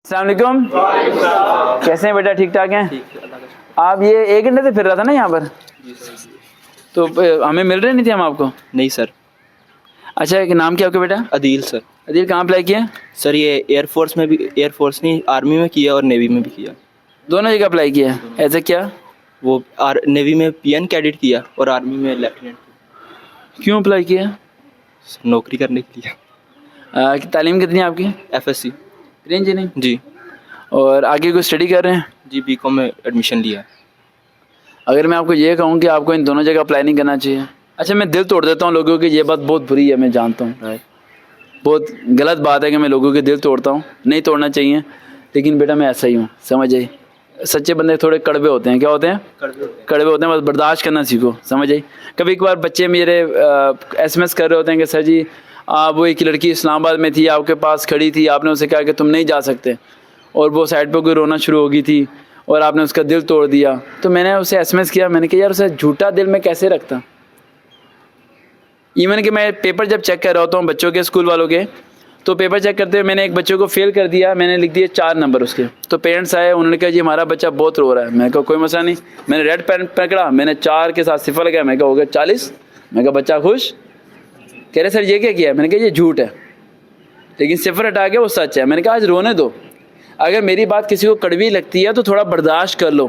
अस्सलाम वालेकुम। कैसे हैं बेटा, ठीक ठाक हैं? आप ये 1 घंटे से फिर रहा था ना यहाँ पर, तो हमें मिल रहे नहीं थे हम आपको? नहीं सर। अच्छा, एक नाम क्या आपका बेटा? अदील सर। अदील, कहाँ अप्लाई किया? सर ये एयरफोर्स में भी, एयरफोर्स नहीं आर्मी में किया और नेवी में भी किया। दोनों जगह अप्लाई किया? ऐसे क्या? वो नेवी में पीएन कैडेट किया और आर्मी में लेफ्टिनेंट। क्यों अप्लाई किया? नौकरी करने के लिए। तालीम कितनी है आपकी? एफएससी इंजीनियरिंग जी। और आगे कोई स्टडी कर रहे हैं? जी बीकॉम में एडमिशन लिया। अगर मैं आपको ये कहूँ कि आपको इन दोनों जगह अप्लाई नहीं करना चाहिए। अच्छा, मैं दिल तोड़ देता हूँ लोगों की, ये बात बहुत बुरी है, मैं जानता हूँ, बहुत गलत बात है कि मैं लोगों के दिल तोड़ता हूँ, नहीं तोड़ना चाहिए, लेकिन बेटा मैं ऐसा ही हूँ, समझ आई? सच्चे बंदे थोड़े कड़वे होते हैं। क्या होते हैं? कड़वे होते हैं। बस बर्दाश्त करना सीखो, समझ आई? कभी कभार बच्चे मेरे SMS कर रहे होते हैं कि सर जी वो एक लड़की इस्लामाबाद में थी, आपके पास खड़ी थी, आपने उसे कहा कि तुम नहीं जा सकते, और वो साइड पर कोई रोना शुरू हो गई थी और आपने उसका दिल तोड़ दिया। तो मैंने उसे SMS किया, मैंने कहा यार उसे झूठा दिल में कैसे रखता। इवन कि मैं पेपर जब चेक कर रहा होता हूँ बच्चों के, स्कूल वालों के, तो पेपर चेक करते हुए मैंने एक बच्चे को फेल कर दिया, मैंने लिख दिए 4 नंबर उसके। तो पेरेंट्स आए, उन्होंने कहा जी हमारा बच्चा बहुत रो रहा है। मैं कहा कोई मसला नहीं। मैंने रेड पेन पकड़ा, मैंने 4 के साथ 0 लगाया, मैं कहा हो गया 40। मैं कहा बच्चा खुश? कह रहे सर ये क्या किया? मैंने कहा ये झूठ है, लेकिन 0 हटा के वो सच है। मैंने कहा आज रोने दो, अगर मेरी बात किसी को कड़वी लगती है तो थोड़ा बर्दाश्त कर लो,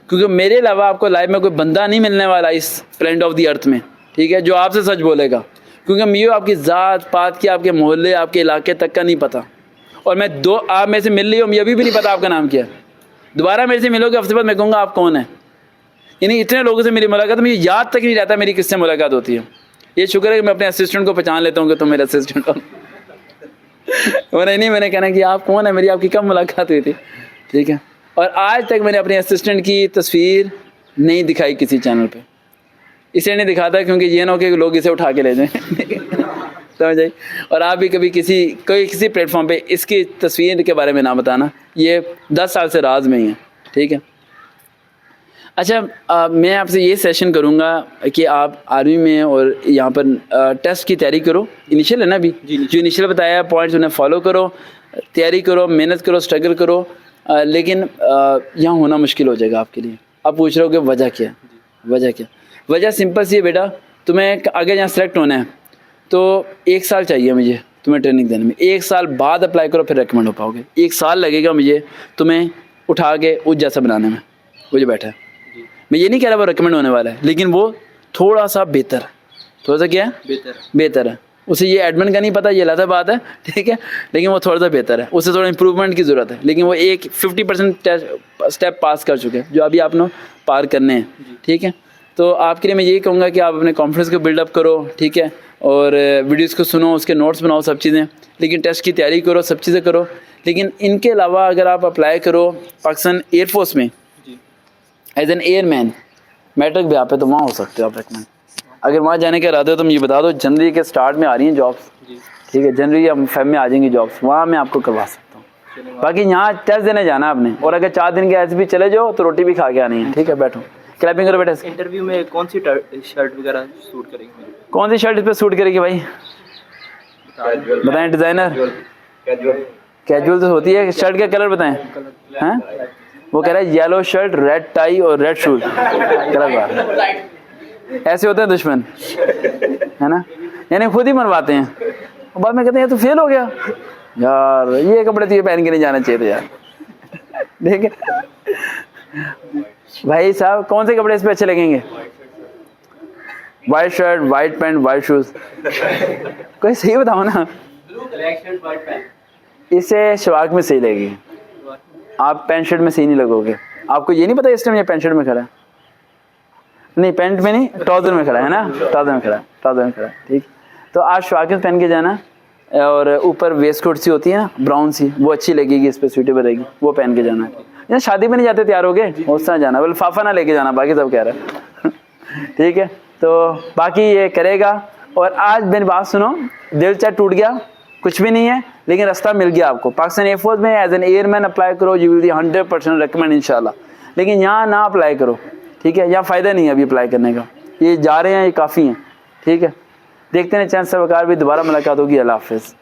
क्योंकि मेरे अलावा आपको लाइफ में कोई बंदा नहीं मिलने वाला इस प्लेनेट ऑफ द अर्थ में, ठीक है, जो आपसे सच बोलेगा, क्योंकि मुझे आपकी ज़ात पात की, आपके मोहल्ले, आपके इलाके तक का नहीं पता। और मैं आप मेरे से मिल रही हो, मुझे अभी भी नहीं पता आपका नाम क्या है। दोबारा मेरे से मिलोगे हफ्ते बाद, मैं कहूँगा आप कौन है। यानी इतने लोगों से मेरी मुलाकात, मुझे याद तक नहीं रहता मेरी किससे मुलाकात होती है। ये शुक्र है कि मैं अपने असिस्टेंट को पहचान लेता हूँ कि तुम मेरे असिस्टेंट हो। नहीं, मैंने कहना कि आप कौन है, मेरी आपकी कब मुलाकात हुई थी, ठीक है। और आज तक मैंने अपने असिस्टेंट की तस्वीर नहीं दिखाई किसी चैनल पे, इसलिए नहीं दिखाता क्योंकि ये ना हो कि लोग इसे उठा के ले जाएं। समझ आई? और आप भी कभी किसी प्लेटफॉर्म पे इसकी तस्वीर के बारे में ना बताना, ये 10 साल से राज में ही है, ठीक है। अच्छा, मैं आपसे ये सेशन करूँगा कि आप आर्मी में और यहाँ पर टेस्ट की तैयारी करो। इनिशियल है ना अभी, जो इनिशियल बताया पॉइंट्स उन्हें फॉलो करो, तैयारी करो, मेहनत करो, स्ट्रगल करो, लेकिन यहाँ होना मुश्किल हो जाएगा आपके लिए। आप पूछ रहे हो कि वजह क्या? वजह क्या? वजह सिंपल सी है बेटा, तुम्हें अगर यहाँ सेलेक्ट होना है तो 1 साल चाहिए मुझे तुम्हें ट्रेनिंग देने में। 1 साल बाद अप्लाई करो, फिर रिकमेंड हो पाओगे। 1 साल लगेगा मुझे तुम्हें उठा के उस जैसा बनाने में। वो जो बैठा है, मैं ये नहीं कह रहा वो रिकमेंड होने वाला है, लेकिन वो थोड़ा सा बेहतर है। थोड़ा सा क्या है? बेहतर है। उसे ये एडमिन का नहीं पता, ये अलग बात है, ठीक है, लेकिन वो थोड़ा सा बेहतर है। उसे थोड़ा इंप्रूवमेंट की ज़रूरत है, लेकिन वो एक 50% स्टेप पास कर चुके हैं जो अभी आपने पार करने हैं, ठीक है। तो आपके लिए मैं यही कहूँगा कि आप अपने कॉन्फिडेंस को बिल्डअप करो, ठीक है, और वीडियोस को सुनो, उसके नोट्स बनाओ, सब चीज़ें, लेकिन टेस्ट की तैयारी करो, सब चीज़ें करो। लेकिन इनके अलावा अगर आप अप्लाई करो पाकिस्तान एयरफोर्स में एज एन एयरमैन, मैट्रिक भी आप है तो वहाँ हो सकते हो आप रिकमेंड। अगर वहाँ जाने के इरादे हो तो मुझे बता दो, जनवरी के स्टार्ट में आ रही हैं जॉब्स, ठीक है, जनवरी या फेब में आ जाएंगी जॉब्स, वहाँ मैं आपको करवा सकता हूँ। बाकी यहाँ टेस्ट देने जाना आपने, और अगर 4 दिन के ऐसे भी चले जाओ तो रोटी भी खा के आनी है, ठीक है। बैठो, क्लैपिंग करो बेटा। इंटरव्यू में कौन सी शर्ट वगैरह सूट करेगी? कौन सी शर्ट इस पर सूट करेगी भाई, बताएं? डिज़ाइनर कैजुअल तो होती है। शर्ट का कलर बताएं? हैं? वो कह रहा है येलो शर्ट, रेड टाई और रेड शूज। गलत बात, ऐसे होते हैं दुश्मन, है ना, यानी खुद ही मनवाते हैं और बाद में कहते हैं तो फेल हो गया यार, ये कपड़े तो ये पहन के नहीं जाना चाहिए थे यार, ठीक है भाई साहब। कौन से कपड़े इस पे अच्छे लगेंगे? White shirt, white pant, white shoes, कोई सही बताओ ना। इससे शवाक में सही लगेगी, आप पैंट शर्ट में सही नहीं लगोगे। आपको ये नहीं पता इस टाइम ये पैंट शर्ट में खड़ा है? नहीं, पैंट में नहीं, ट्राउजर में खड़ा है ना, ट्राउजर में खड़ा है, ठीक। तो आप शवाकिस पहन के जाना, और ऊपर वेस्ट कोट सी होती है ना ब्राउन सी, वो अच्छी लगेगी, इस पर सूटेबल रहेगी, वो पहन के जाना है। या शादी में नहीं जाते तैयार हो गए उस तरह जाना, बोले लिफाफा ना लेके जाना, बाकी सब कह रहा है। ठीक है, तो बाकी ये करेगा। और आज मेरी बात सुनो, दिल चाहे टूट गया, कुछ भी नहीं है, लेकिन रास्ता मिल गया आपको। पाकिस्तान एयरफोर्स में एज एन एयरमैन अप्लाई करो, यू विल बी 100% रिकमेंड इंशाल्लाह। लेकिन यहाँ ना अप्लाई करो, ठीक है, यहाँ फ़ायदा नहीं है अभी अप्लाई करने का। ये जा रहे हैं, ये काफ़ी हैं, ठीक है। देखते हैं चैन सरकार भी दोबारा मुलाकात होगी। अल्लाह हाफिज़।